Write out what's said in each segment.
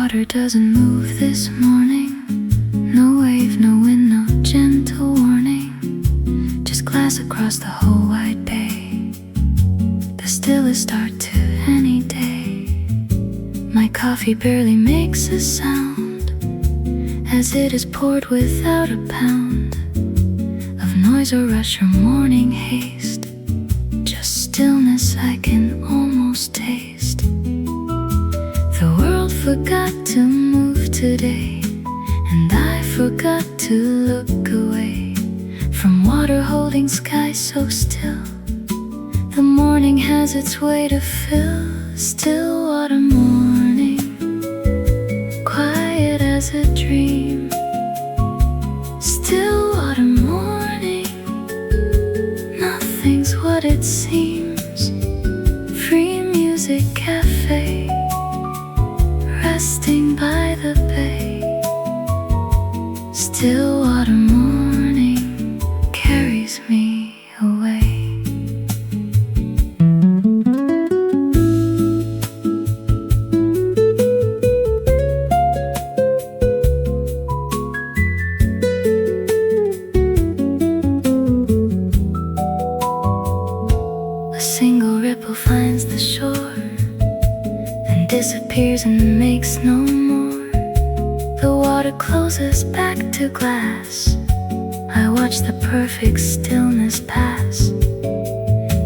water doesn't move this morning. No wave, no wind, no gentle warning. Just glass across the whole wide bay. The stillest start to any day. My coffee barely makes a sound as it is poured without a pound of noise or rush or morning haste. Just stillness I can almost taste. The world forgot to move today, and I forgot to look away from water holding sky so still. The morning has its way to fill. Still water morning, quiet as a dream. Still water morning, nothing's what it seems. Free music cafe, resting by the bay. Still water morning carries me away. A single ripple finds the shore, then disappears and makes no more. The water closes back to glass. I watch the perfect stillness pass.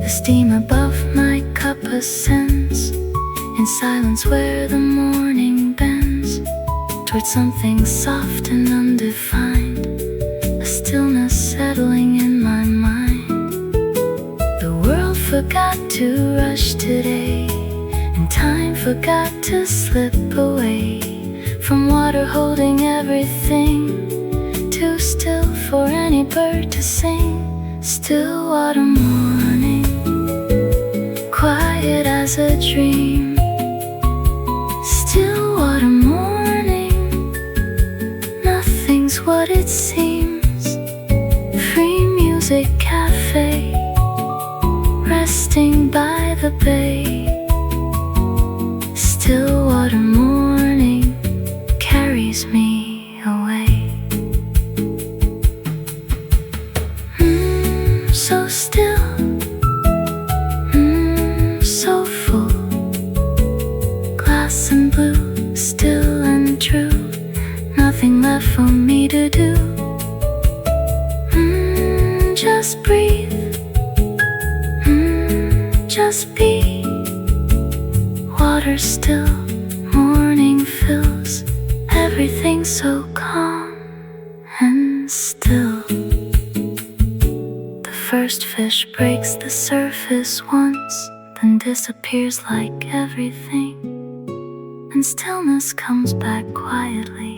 The steam above my cup ascends in silence where the morning bends toward something soft and undefined. A stillness settling in my mind. The world forgot to rush today, and time forgot to slip away from water holding everything. Too still for any bird to sing. Still water morning, quiet as a dream. Still water morning, nothing's what it seems. Free music cafe, resting by the bay. Still water morning carries me away. So still, so full. Glass and blue, still and true. Nothing left for me to do. Just breathe, just be. Water still, morning fills everything so calm and still. The first fish breaks the surface once, then disappears like everything, and stillness comes back quietly.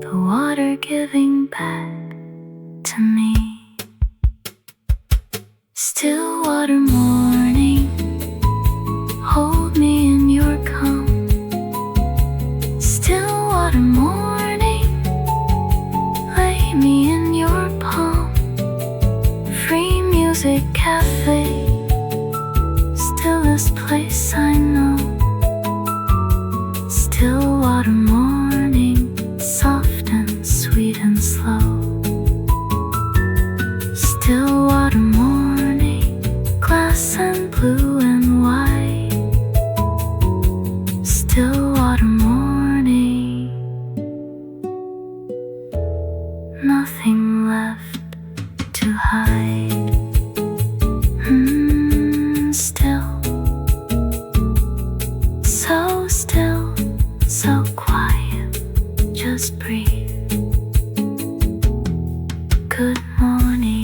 The water giving back to me. Still water morning, hold me in your calm. Still water morning, lay me in your palm. Free music cafe, stillest place I know. Still water morning, soft and sweet and slow. Still water morning, glass and blue and white. Still water morning, nothing left to hide. Still, so still, so quiet. Just breathe. Good morning.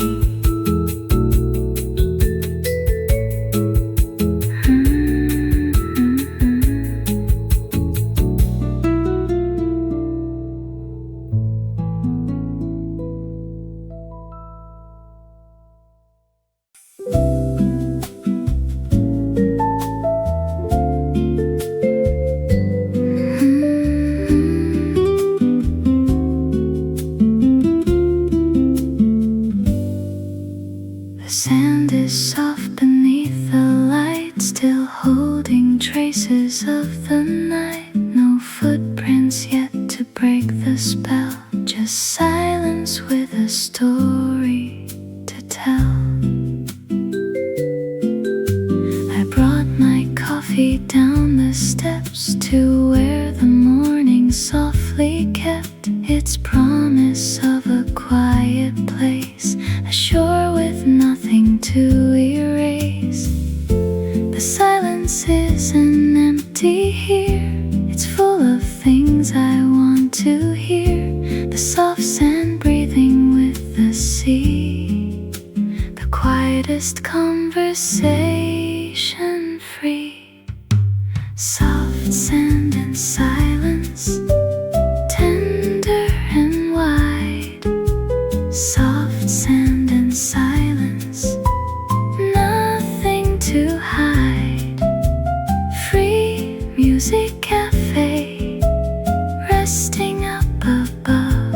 The sand is soft beneath the light, still holding holding traces of the night. No footprints yet to break the spell, just silence with a story to tell. I brought my coffee down the steps to where the morning softly kept its promise of a quiet place, a shore with nothing to erase. The silence isn't empty here, it's full of things I want to hear. The soft sand breathing with the sea, the quietest conversation free. Soft sand and silence, tender and wide. Soft sand and silence, nothing to hide. Free music cafe, resting up above.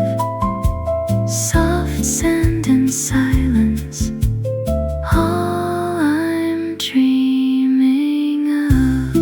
Soft sand and silence, all I'm dreaming of.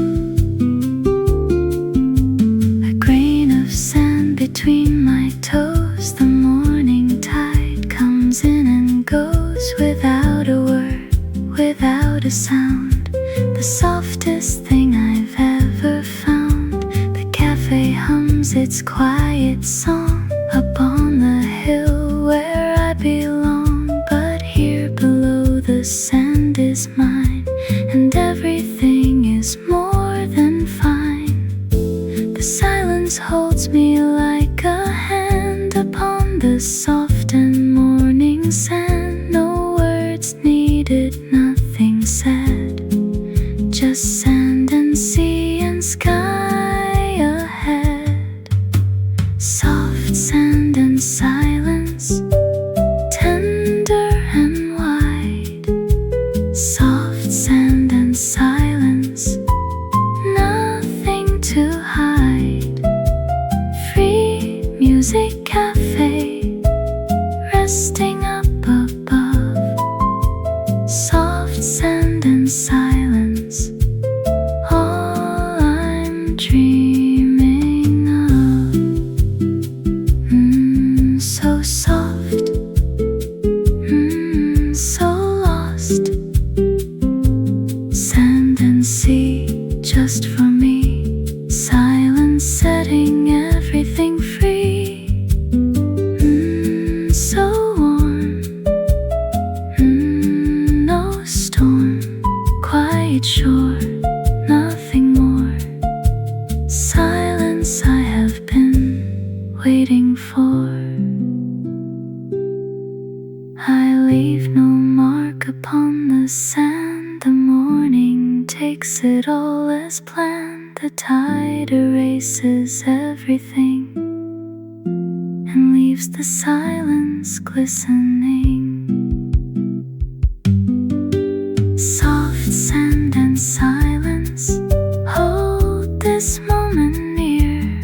A grain of sand between my toes, the morning tide comes in and goes without a word, without a sound. The softest thing I've ever found. The cafe hums its quiet song up on the hill where I belong. But here below the sand is mine, and everything is more than fine. The silence holds me like a hand upon the soft and morning sand. No words needed, nothing said, just sand and sea and sky ahead. Soft sand and silence, tender and wide. Soft sand and silence, nothing to hide. Free music cafe, resting up above. Soft sand and silence, all I'm dreaming of. So soft, so lost. Sand and sea, just for me. Silence setting everything free. So warm, no storm. Quiet shore, nothing more. Silence I have been waiting for. I leave no mark upon the sand. The morning takes it all as planned. The tide erases everything and leaves the silence glistening. Soft sand and silence, hold this moment near.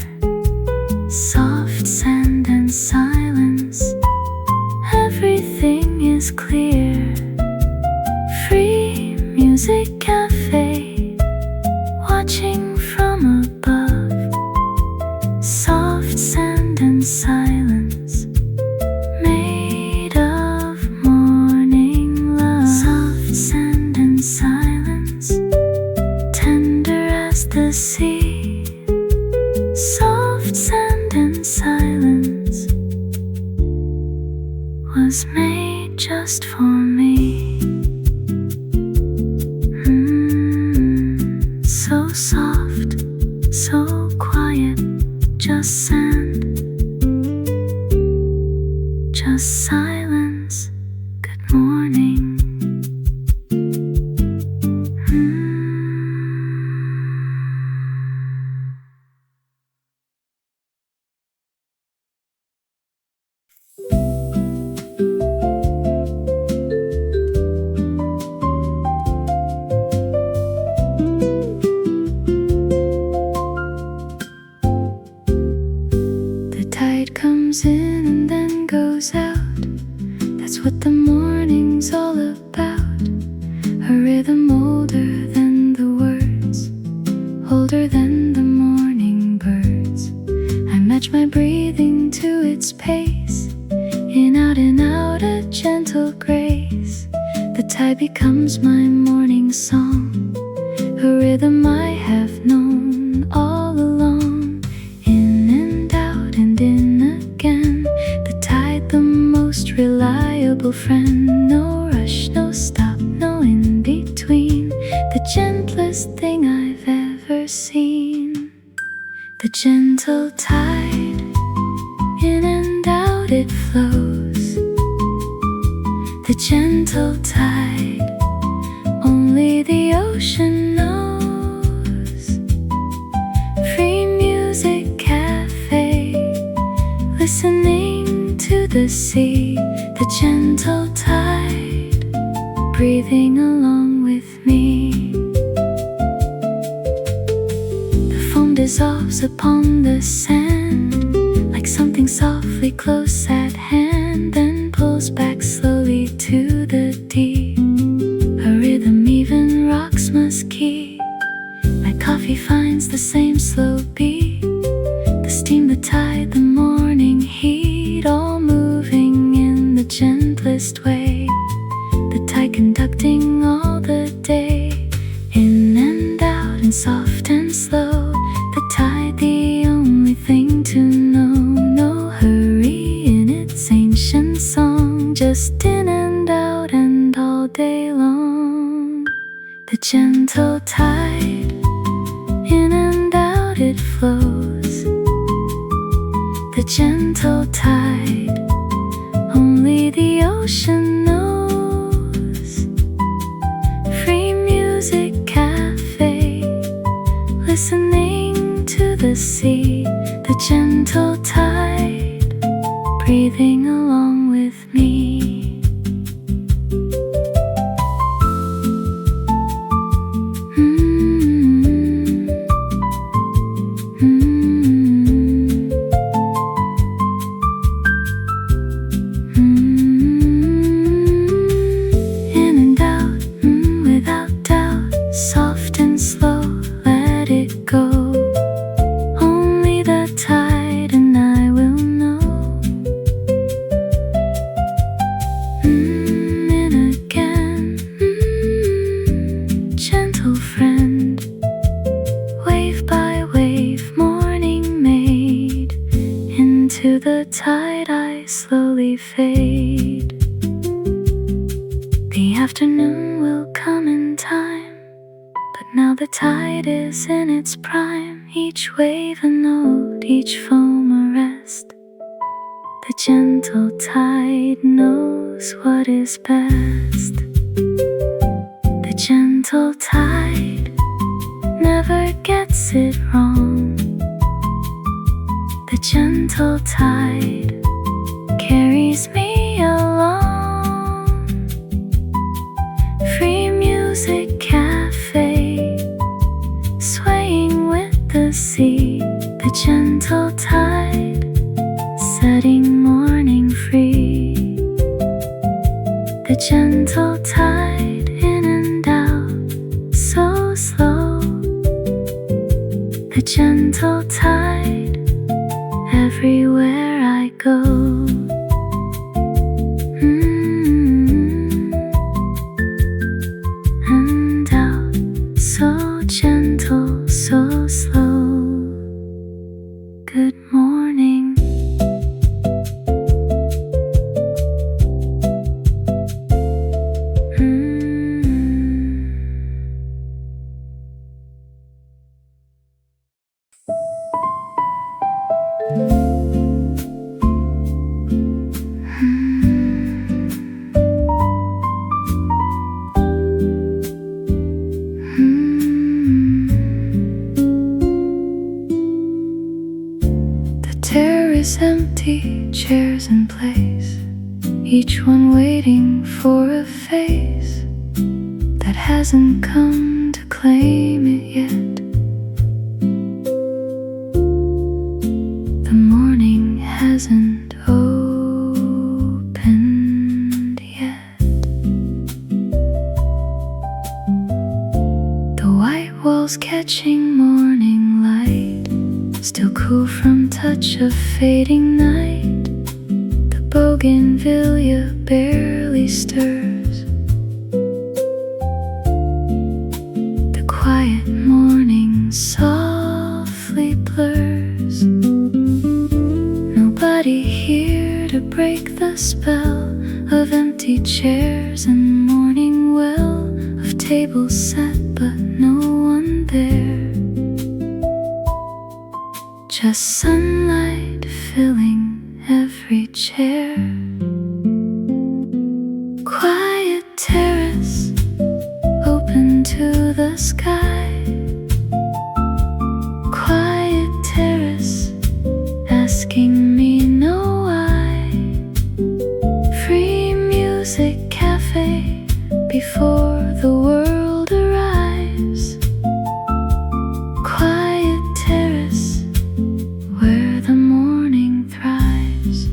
Soft sand and silence, everything is clear. Free music cafe, watching from above. Soft sand and silence, made of morning love. Soft sand and silence, tender as the sea. Soft sand and silence was made just for me. So soft, so quiet, just sand, just silence. Good morning. Comes in and then goes out. That's what the morning's all about. A rhythm older than the words, bolder than the morning birds. I match my breathing to its pace. In and out, a gentle grace. The tide becomes my morning song, a rhythm I have known all along. In and out and in again, the tide, the most reliable friend. No rush, no stop, no in between. The gentlest thing I've ever seen. The gentle tide, in and out it flows. The gentle tide, only the ocean knows. Free music cafe, listening to the sea. The gentle tide, breathing along with me. The foam dissolves upon the sand, like something softly close at hand, then pulls back slowly to the deep. A rhythm even rocks must keep. My coffee finds the same slow beat. The steam, the tide, the morning heat, all moving in the gentlest way. The tide conducting all the day. In and out and soft and slow. The tide, the only thing to know. No hurry in its ancient song, just in and out and all day long. The gentle tide, in and out it flows. The gentle tide, only the ocean knows. Free music cafe, listening to the sea. The gentle tide, breathing along with me. Each wave a note, each foam a rest. The gentle tide knows what is best. The gentle tide never gets it wrong. The gentle tide carries me along. Free music cafe, swaying with the sea. The gentle tide, setting morning free. The gentle tide, in and out, so slow. The gentle tide, everywhere I go. And out, so gentle, so slow. Good morning. Terrace, empty chairs in place, each one waiting for a face that hasn't come to claim it yet. The morning hasn't opened yet. The white walls catching morning light, still cool from touch of fading night. The bougainvillea barely stirs. The quiet morning softly blurs. Nobody here to break the spell of empty chairs and morning well, of tables set but no one there. Just sunlight filling every chair. Quiet terrace, open to the sky. Quiet terrace, asking me no why. Free music cafe before the world arrives. Quiet terrace, where the morning thrives.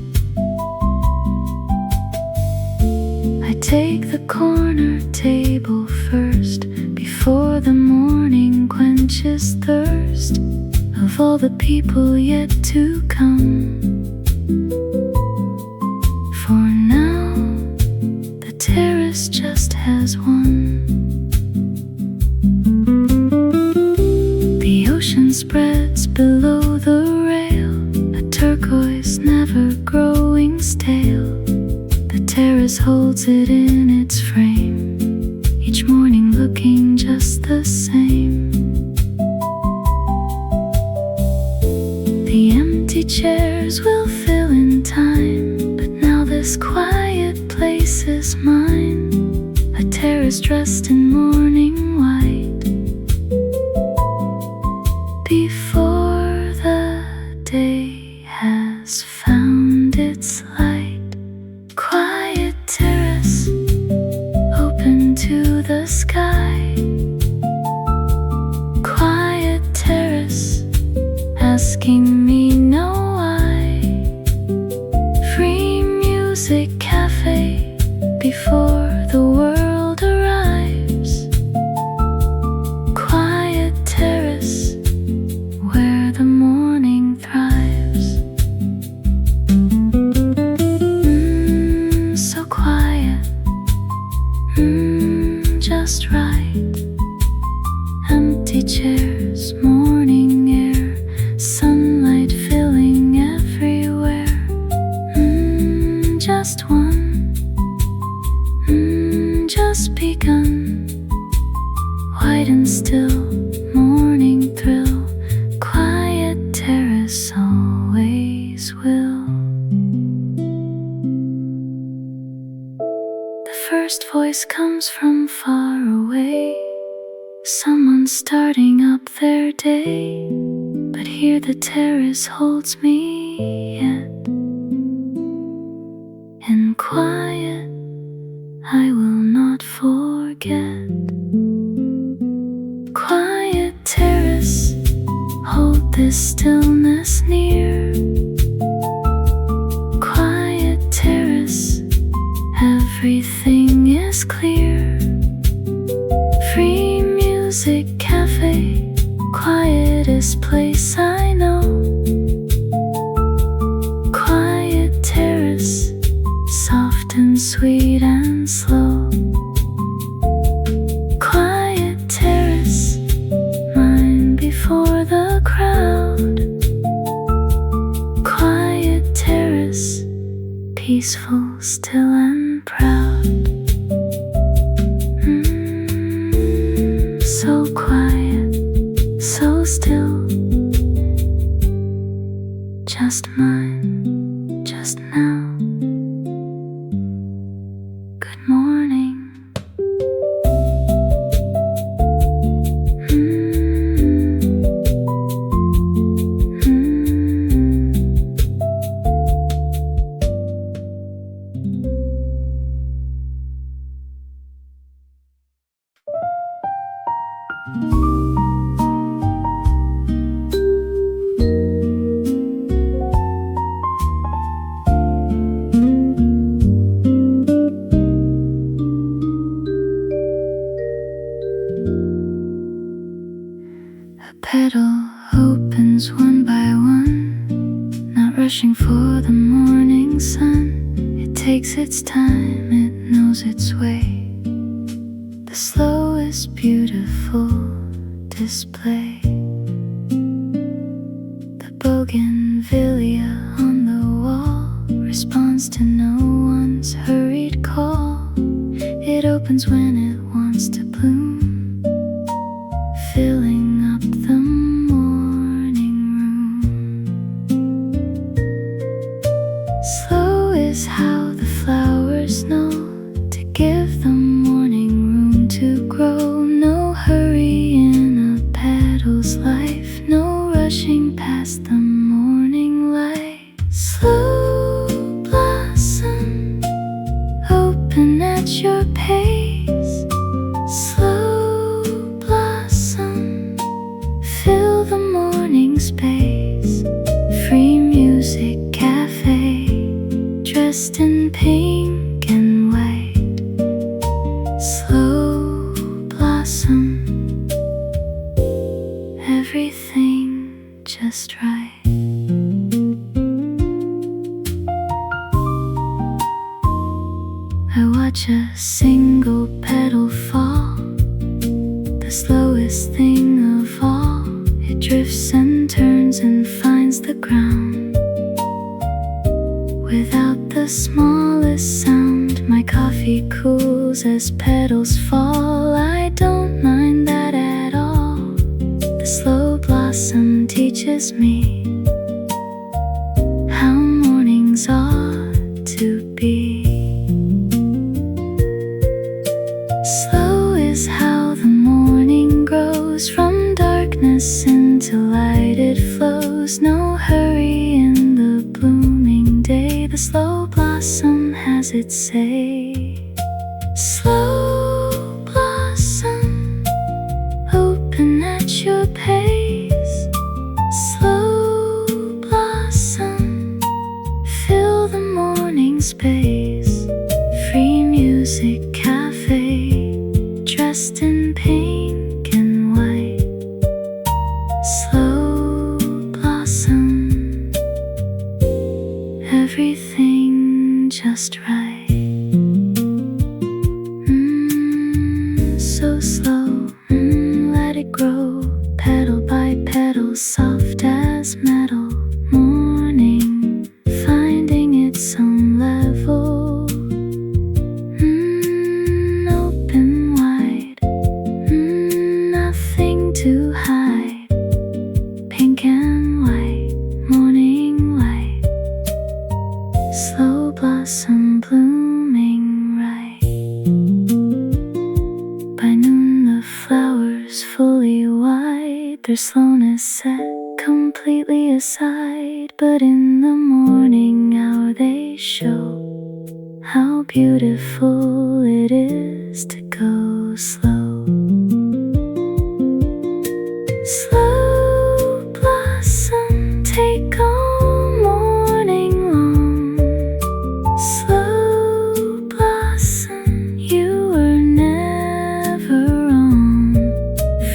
I take the corner table first, before the morning quenches thirst of all the people yet to come. For now, the terrace just has one. The ocean spreads below the rail, a turquoise never growing stale. The terrace holds it in its frame, each morning looking just the same. The empty chairs will fill in time, but now this quiet place is mine. A terrace dressed in morning white, before the day has found its light. Quiet terrace, open to the sky. Quiet terrace, asking me no why. Free music cafe before the world arrives. Quiet terrace, where the morning thrives. So quiet, just right. Empty chairs, morning air, sunlight filling everywhere. Just one, just begun. White and still, morning thrill. Quiet terrace always will. The first voice comes from far away, someone starting up their day. But here the terrace holds me yet. In quiet, I will not forget. Quiet terrace, hold this stillness near. Quiet terrace, everything is clear. Free music cafe, quietest place I know. Quiet terrace, soft and sweet and slow. Quiet terrace, mine before the crowd. Quiet terrace, peaceful, still and proud. So quiet, so still, just mine, just now. Good morning. A petal opens one by one, not rushing for the morning sun. It takes its time, it knows its way. The slowest beautiful display. The bougainvillea on the wall responds to no one's hurried call. It opens when it wants to bloom, filling up the morning room. Slow is how the flowers know to give the morning room to grow. No hurry in a petal's life, no rushing past the morning light. Slow blossom, open at your pace. Slow blossom, fill the morning space. Free music cafe, dressed in pink and white. Slow blossom, everything just right. I watch a single petal fall, the slowest thing of all. It drifts and turns and finds the ground without the smallest sound. My coffee cools as petals fall. I don't mind that at all. The slow blossom teaches me how mornings ought to be. Slow is how the morning grows. From darkness into light it flows. No hurry in the blooming day. The slow blossom has its say. Slow blossom, open at your pace. Slow blossom, fill the morning space. Free music cafe, dressed in pink and white. Slow blossom, everything just right. So slow, let it grow. Petal by petal, soft as metal. Morning, finding its own level. Open wide, nothing to hide. Pink and white, morning light. Slow blossom blooming right. By noon the flowers fully white, their slowness set completely aside. But in the morning hour they show how beautiful it is to go slow. Slow blossom, take all morning long. Slow blossom, you were never wrong.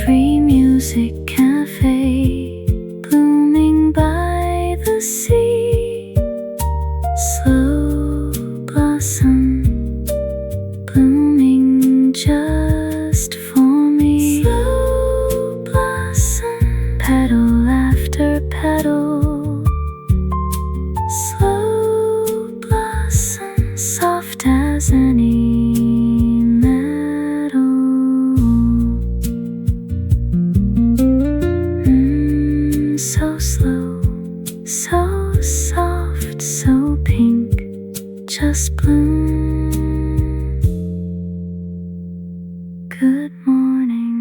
Free music cafe, blooming by the sea. Slow blossom, blooming just for me. Slow blossom, petal after petal. Slow blossom, soft as any metal. So slow, so soft, so pink, just bloom. Good morning.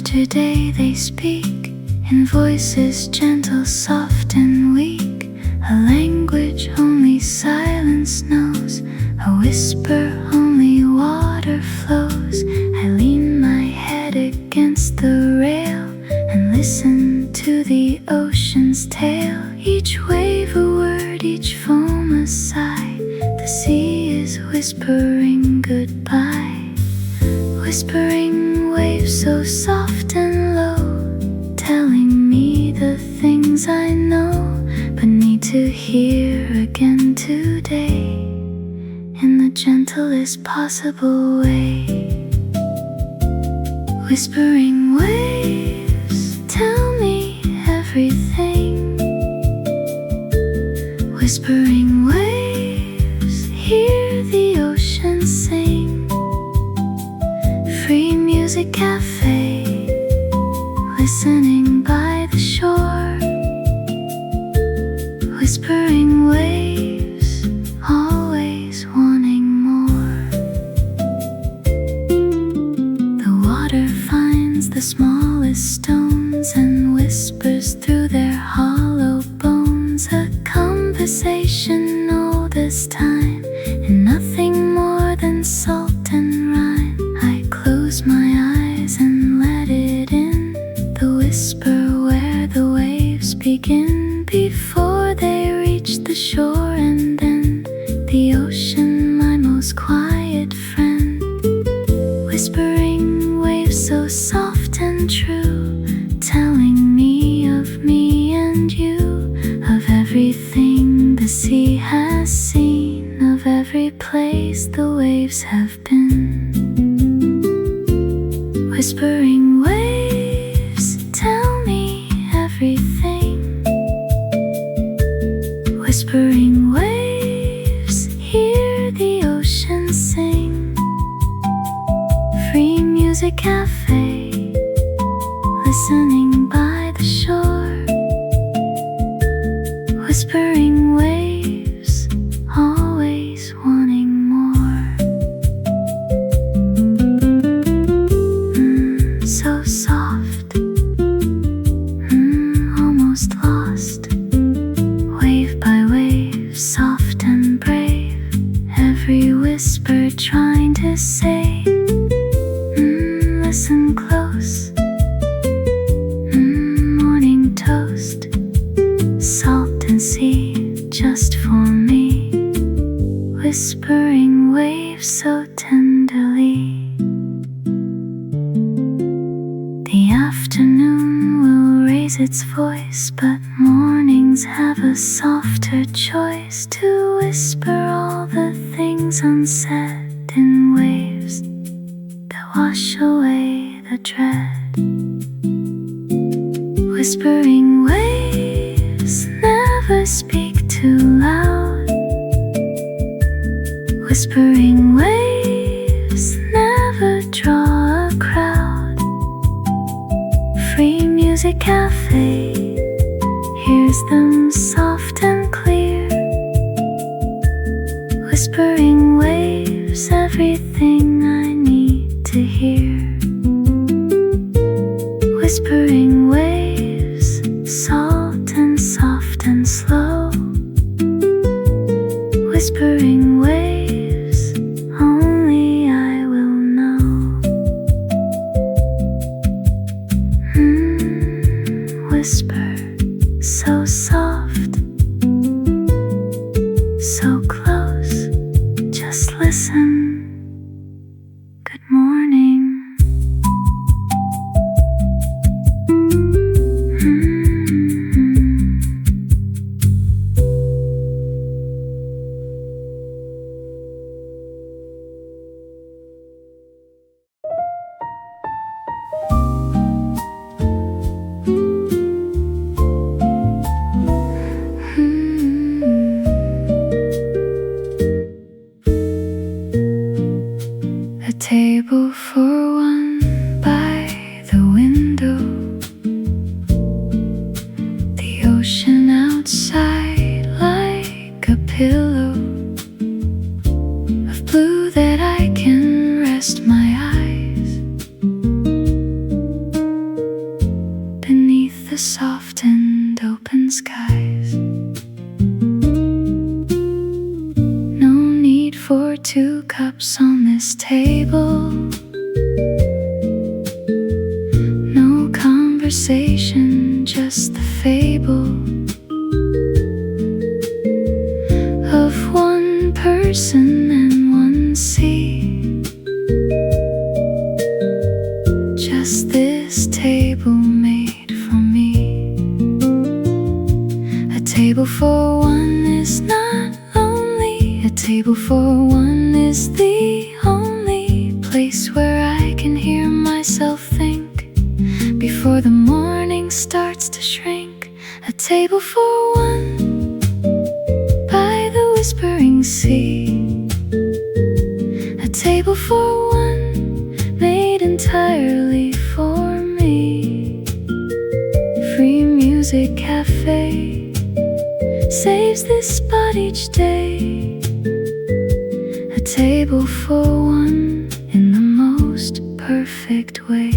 Yesterday they speak in voices gentle, soft and weak, a language only silence knows, a whisper only water flows. I lean my head against the rail and listen to the ocean's tale. Each wave a word, each foam a sigh. The sea is whispering goodbye, whispering waves so soft and low, telling me the things I know but need to hear again today, in the gentlest possible way. Whispering waves, tell me everything. Whispering waves, hear the ocean sing. Free music cafe, listening by the shore. Whispering waves, always wanting more. The water finds the smallest stones and whispers through their hollow bones. A conversation all this time, and nothing more than salt and rhyme. I close my eyes and let it in, the whisper where the waves begin, before they reach the shore. And then the ocean, my most quiet friend, whispering waves so soft and true, telling me of me and you, of everything the sea has seen, of every place the waves have been. Whispering waves, tell me everything. Whispering waves, hear the ocean sing. Free music cafe, listening by the shore. Whispering waves, always wanting more. So soft, almost lost. Wave by wave, soft and brave, every whisper trying to say, listen close. Morning toast, salt and sea, just for me. Whispering waves so tenderly. The afternoon will raise its voice, but mornings have a softer choice to whisper all the things unsaid in waves that wash away the dread. Whispering waves never speak too loud. Whispering waves never draw a crowd. Free music cafe hears them soft and clear. Whispering waves, everything I need to hear. Whispering waves, salt and soft and slow. Whispering waves, only I will know. Whisper, so soft, so close, just listen. Good morning. A table for one by the window, the ocean outside like a pillow of blue that I can rest my eyes. this table. No conversation, just the fable of one person and one sea. Just this table made for me. A table for one is not lonely. A table for one is the only place where I can hear myself think before the morning starts to shrink. A table for one by the whispering sea. A table for one made entirely for me. Free music cafe saves this spot each day. A table for one in the most perfect way.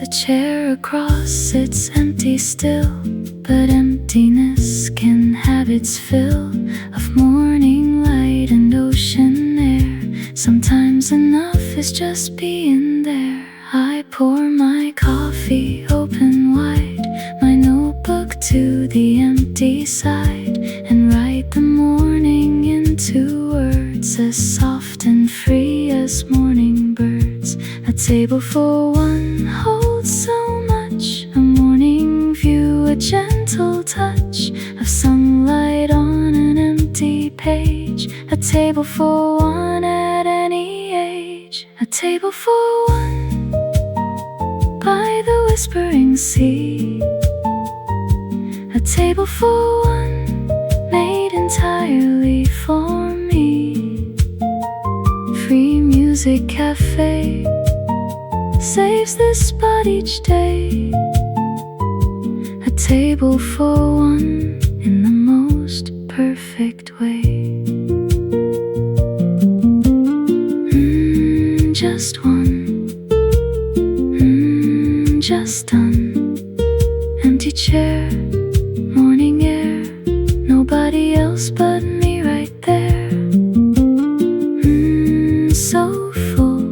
The chair across sits empty still, but emptiness can have its fill of morning light and ocean air. Sometimes enough is just being there. I pour my coffee open wide, my notebook to the empty side, and write the morning into words as soft and free as morning birds. A table for one holds so much, a morning view, a gentle touch of sunlight on an empty page. A table for one at any age. A table for one by the whispering sea. A table for one made entirely for me. Free music cafe saves this spot each day. A table for one in the most perfect way. Just one, just done. Empty chair, morning air, nobody else but me right there. So full,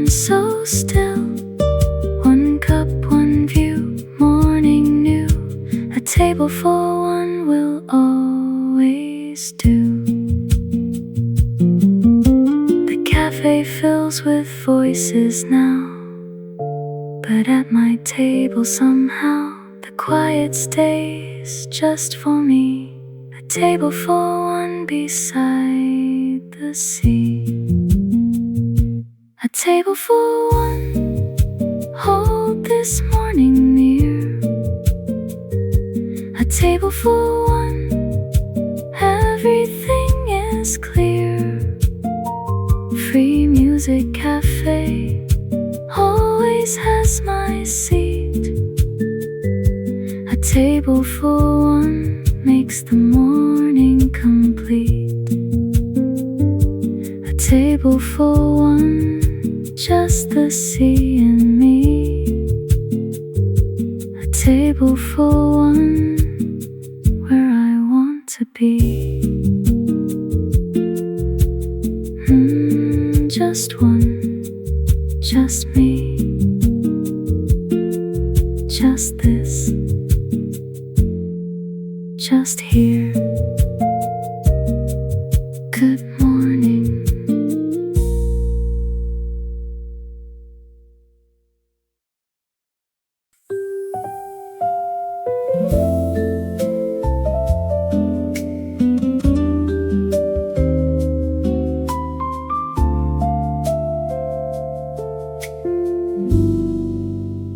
so still. One cup, one view, morning new. A table for one will always do. The cafe fills with voices now, but at my table somehow the quiet stays just for me. A table for one beside the sea. A table for one, hold this morning near. A table for one, everything is clear. Free music cafe always has my seat. A table for one makes the morning complete. A table for one, just the sea and me. A table for one, where I want to be. Just one, just me. Just this, just here. Good morning.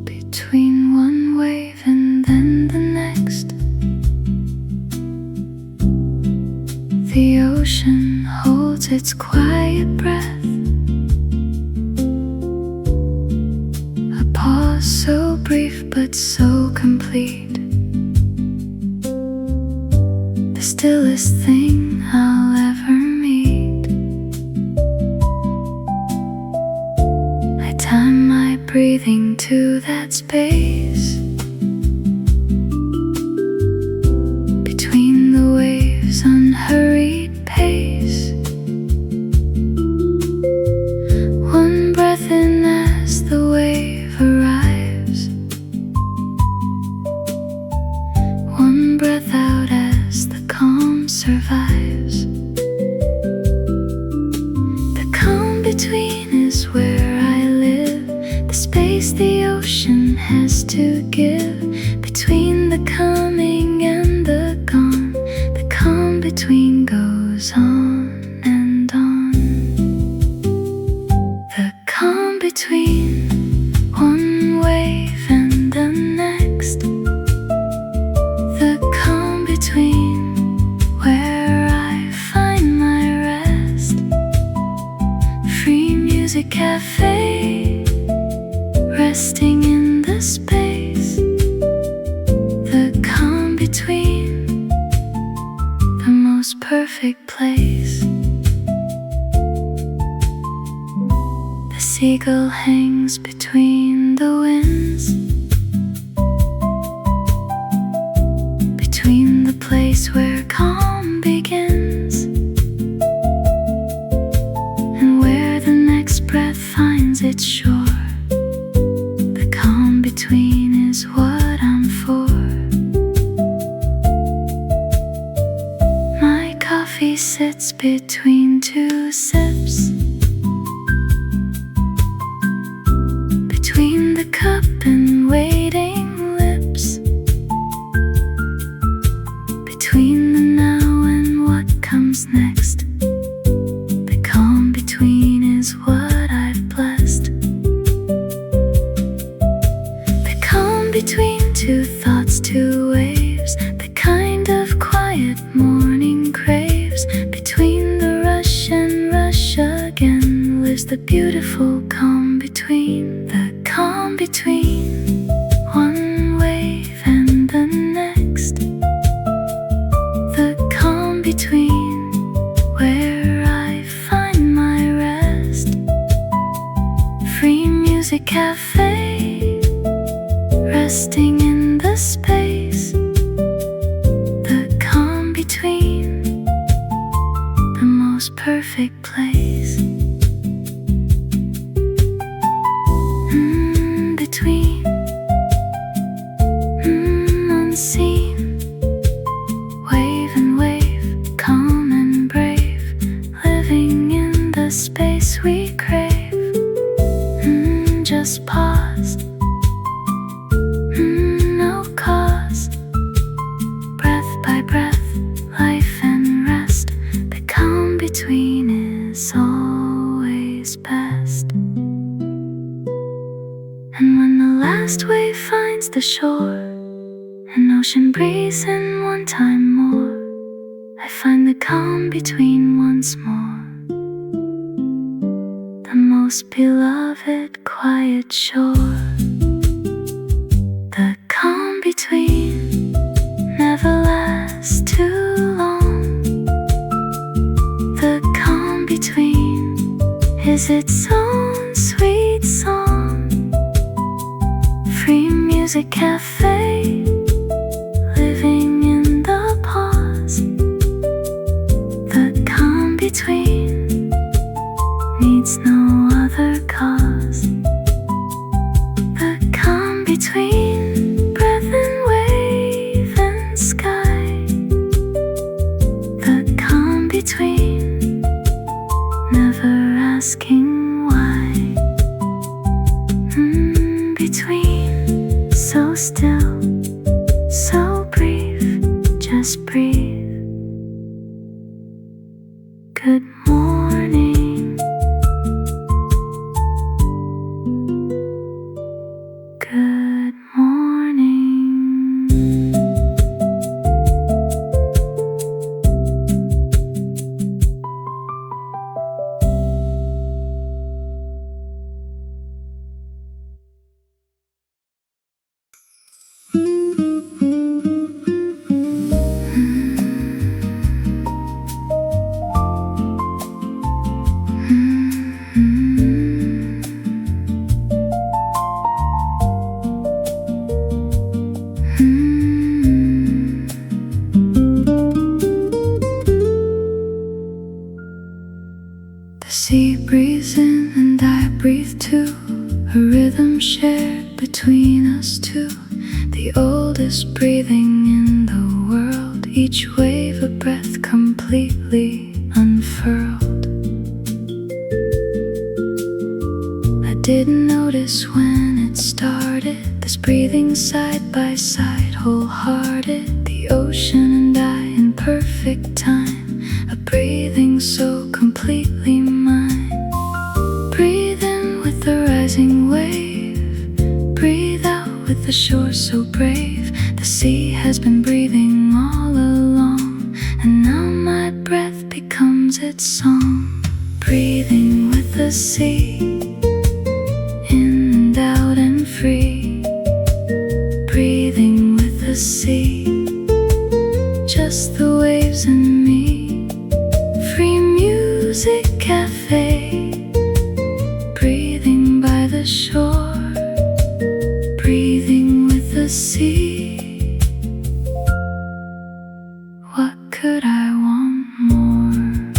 Between one wave and then the next, the ocean holds its quiet breath. A pause so brief but so complete. The stillest thing I'll ever meet. breathing to that space between the waves' unhurried pace. One breath in as the wave arrives, one breath out as the calm survives. The calm between is where I live, the space the ocean has to give. Between the coming and the gone, the calm between goes on and on. The calm between one wave and the next, the calm between where I find my rest. Free music cafe, resting in the space. The calm between, the most perfect place. The seagull hangs between the winds, between the place where calm begins and where the next breath finds its shore. The calm between is what I'm for. My coffee sits between two sips, between the cup and waiting lips, between the now and what comes next. The calm between is what I've blessed. The calm between two thoughts, two waves, the kind of quiet morning craves. Between the rush and rush again lives the beautiful calm between. The calm between one wave and the next, the calm between where I find my rest. Free music cafe, resting in the space. The calm between, the most perfect place. Between, unseen, wave and wave, calm and brave, living in the space we crave. Just pause, no cause, breath by breath, life and rest. The calm between is always best. And when the last wave finds the shore, an ocean breeze and one time more, I find the calm between once more. The most beloved quiet shore. The calm between never lasts too long. The calm between is its own sweet song. Free music cafe, living in the pause. The calm between needs no other cause. The calm between breath and wave and sky. The calm between never asking why. Between, so still, so brief, just breathe. Good morning, good morning. The sea breathes in and I breathe too, a rhythm shared between us two, the oldest breathing in the world, each wave a breath completely unfurled. I didn't notice when it started, this breathing side by side, wholehearted, the ocean and I in perfect time, a breathing so completely mine. Breathe in with the rising wave, breathe out with the shore so brave. The sea has been breathing all along, and now my breath becomes its song. Breathing with the sea, in and out and free. Breathing with the sea, just the waves and me. Free music cafe, breathing by the shore. Breathing with the sea, what could I want more?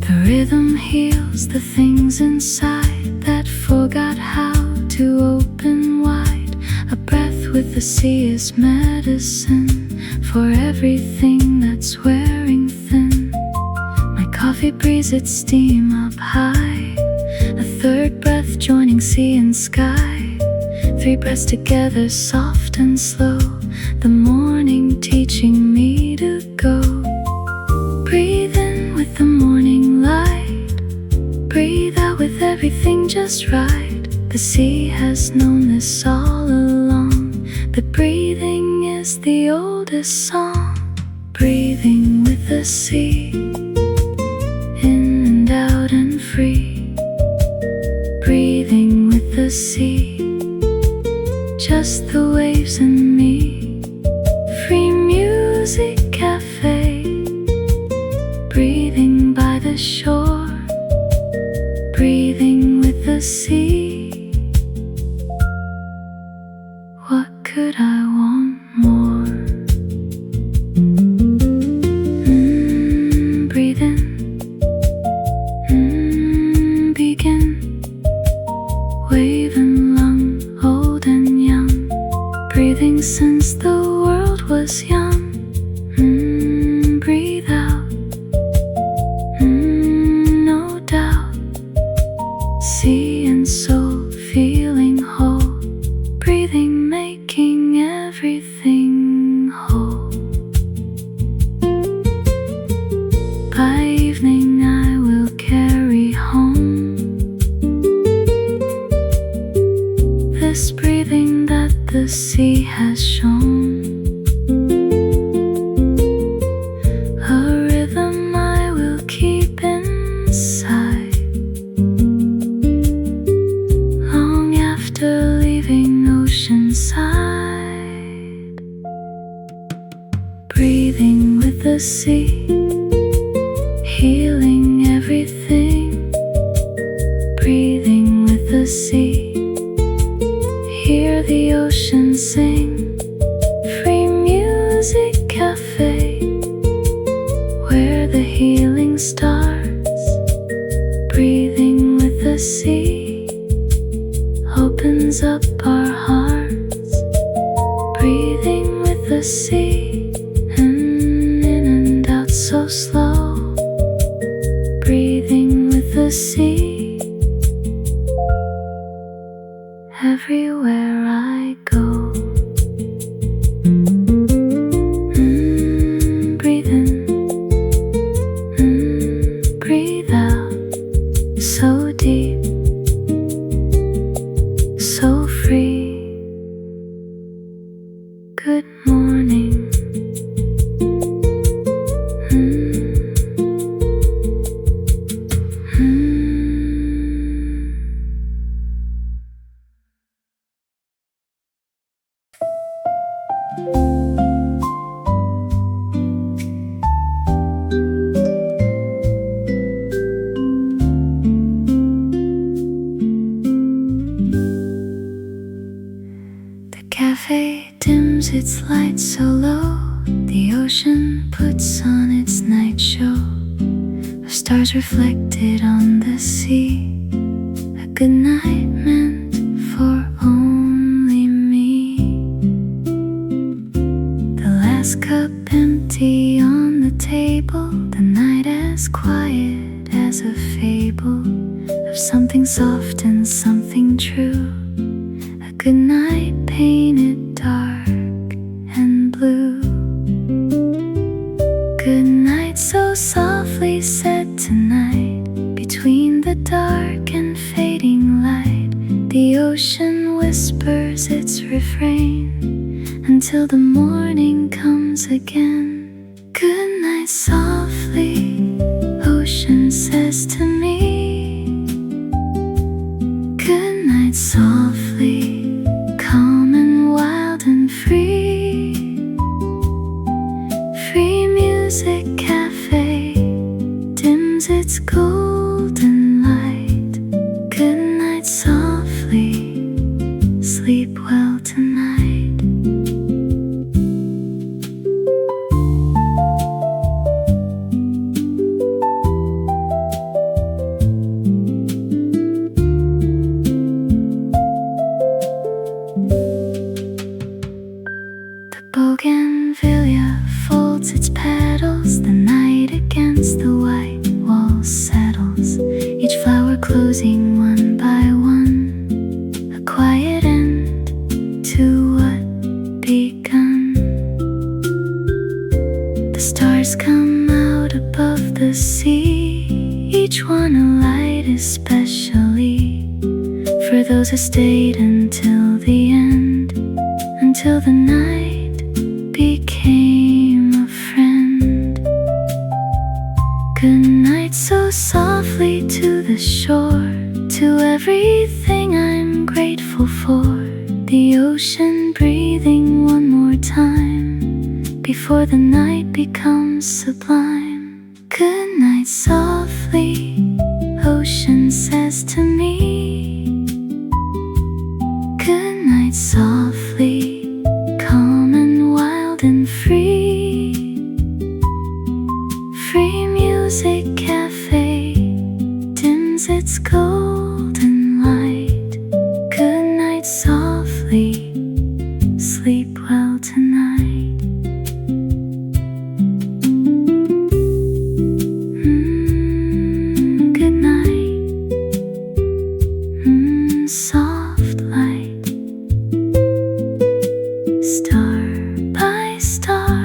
The rhythm heals the things inside that forgot how to open wide. A breath with the sea is medicine for everything that's wearing thin. My coffee breathes its steam up high, a third breath joining sea and sky. Three breaths together, soft and slow, the morning teaching me to go. Breathe in with the morning light, breathe out with everything just right. The sea has known this all along, but breathing is the oldest song. Breathing with the sea, in and out and free. Breathing with the sea, just the waves and me. Free music cafe, breathing by the shore. Breathing with the sea, what could I want more? Breathe in, begin. Wave and lung, old and young, breathing since the world was young. Breathe out, no doubt. Sea and soul feeling whole, breathing making everything whole. By evening I will carry home this breathing that the sea has shown. A rhythm I will keep inside long after leaving oceanside. Breathing with the sea, healing everything. Breathing with the sea, hear the ocean sing. Free music cafe, where the healing starts. Breathing with the sea, opens up our hearts. Breathing with the sea, and in and out so slow. Breathing with the sea, everywhere I go. Breathe in, breathe out, so deep, so free. Good morning. The cafe dims its lights so low, the ocean ocean puts on its night show of stars reflected on the sea. A good night meant for only me. The last cup empty on the table, the night as quiet as a fable of something soft and something true. A good night painted dark and blue. Good night so softly said tonight, between the dark and fading light. The ocean whispers its refrain until the morning comes again. Good night softly, ocean says to me. Good night softly, calm and wild and free. Free music cafe dims its golden light. Good night softly, sleep well tonight. Bougainvillea folds its petals, the night against the white wall settles, each flower closing one by one, a quiet end to what begun. The stars come out above the sea, each one a light especially for those who stayed until the end, until the night became a friend. Good night so softly to the shore, to everything I'm grateful for. The ocean breathing one more time before the night becomes sublime. Good night softly, ocean says to me. Good night softly, calm and wild and free. Free music cafe dims its golden light. Good night softly, sleep well tonight. Good night, soft light. Star by star,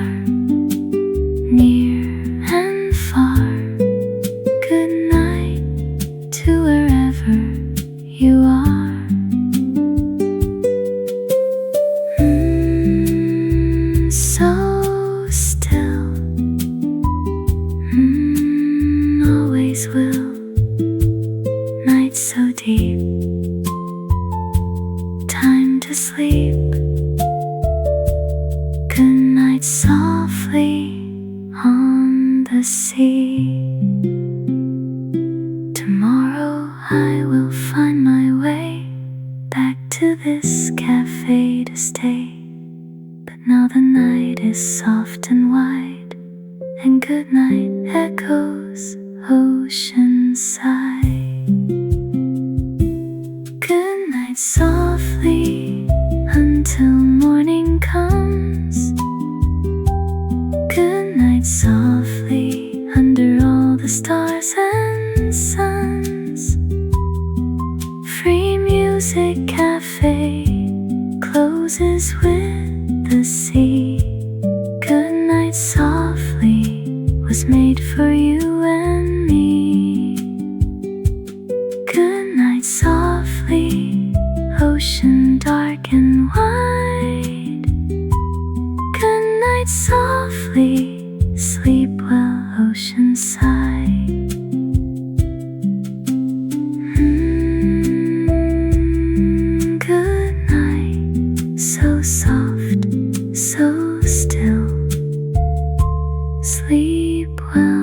near and far. Good night to wherever you are. So still, always will. Night so deep, time to sleep. Good night softly on the sea. Tomorrow I will find my way back to this cafe to stay. But now the night is soft and wide, and good night echoes oceanside. Good night softly until morning comes. Good night softly under all the stars and suns. Free music cafe closes with the sea. Good night softly was made for you and me. Good night softly, ocean dark and wide. Good night softly, sleep well oceanside. Good night, so soft, so still. Sleep well.